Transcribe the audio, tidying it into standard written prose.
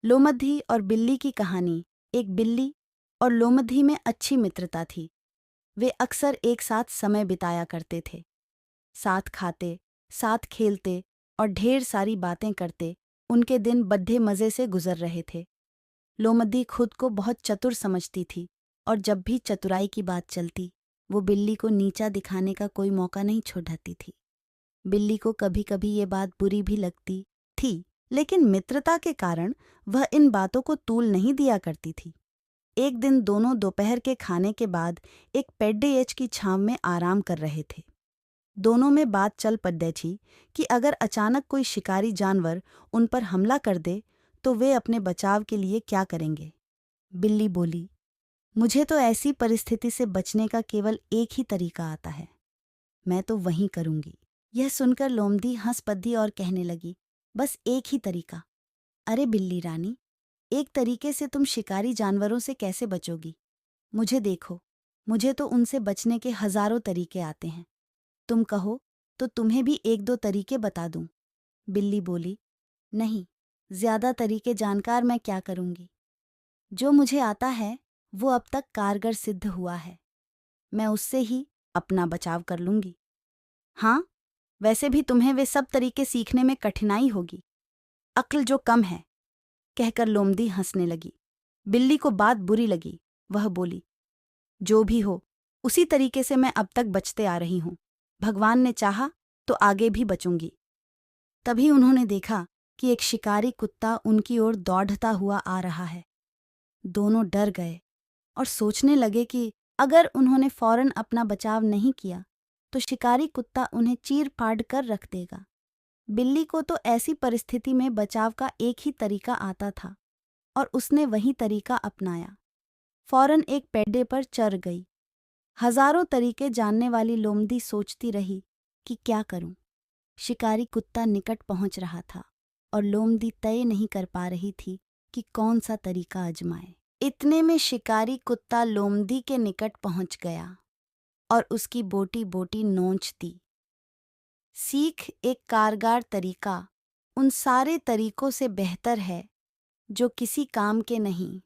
लोमधी और बिल्ली की कहानी। एक बिल्ली और लोमधी में अच्छी मित्रता थी। वे अक्सर एक साथ समय बिताया करते थे। साथ खाते, साथ खेलते और ढेर सारी बातें करते उनके दिन बड़े मज़े से गुजर रहे थे। लोमधी खुद को बहुत चतुर समझती थी और जब भी चतुराई की बात चलती, वो बिल्ली को नीचा दिखाने का कोई मौका नहीं छोड़ती थी। बिल्ली को कभी कभी ये बात बुरी भी लगती थी, लेकिन मित्रता के कारण वह इन बातों को तूल नहीं दिया करती थी। एक दिन दोनों दोपहर के खाने के बाद एक पेड्डेयच की छांव में आराम कर रहे थे। दोनों में बात चल पड़ी थी कि अगर अचानक कोई शिकारी जानवर उन पर हमला कर दे तो वे अपने बचाव के लिए क्या करेंगे। बिल्ली बोली, मुझे तो ऐसी परिस्थिति से बचने का केवल एक ही तरीका आता है, मैं तो वही करूंगी। यह सुनकर लोमड़ी हंस पड़ी और कहने लगी, बस एक ही तरीका? अरे बिल्ली रानी, एक तरीके से तुम शिकारी जानवरों से कैसे बचोगी? मुझे देखो, मुझे तो उनसे बचने के हजारों तरीके आते हैं। तुम कहो तो तुम्हें भी एक दो तरीके बता दूं। बिल्ली बोली, नहीं, ज्यादा तरीके जानकार मैं क्या करूंगी? जो मुझे आता है वो अब तक कारगर सिद्ध हुआ है, मैं उससे ही अपना बचाव कर लूंगी। हाँ, वैसे भी तुम्हें वे सब तरीके सीखने में कठिनाई होगी, अक्ल जो कम है, कहकर लोमड़ी हंसने लगी। बिल्ली को बात बुरी लगी। वह बोली, जो भी हो, उसी तरीके से मैं अब तक बचते आ रही हूं। भगवान ने चाहा तो आगे भी बचूंगी। तभी उन्होंने देखा कि एक शिकारी कुत्ता उनकी ओर दौड़ता हुआ आ रहा है। दोनों डर गए और सोचने लगे कि अगर उन्होंने फौरन अपना बचाव नहीं किया तो शिकारी कुत्ता उन्हें चीर फाड़ कर रख देगा। बिल्ली को तो ऐसी परिस्थिति में बचाव का एक ही तरीका आता था और उसने वही तरीका अपनाया। फौरन एक पेड्डे पर चढ़ गई। हजारों तरीके जानने वाली लोमड़ी सोचती रही कि क्या करूं। शिकारी कुत्ता निकट पहुंच रहा था और लोमड़ी तय नहीं कर पा रही थी कि कौन सा तरीका आजमाए। इतने में शिकारी कुत्ता लोमड़ी के निकट पहुंच गया और उसकी बोटी बोटी नोच दी। सीख एक कारगर तरीका उन सारे तरीकों से बेहतर है जो किसी काम के नहीं।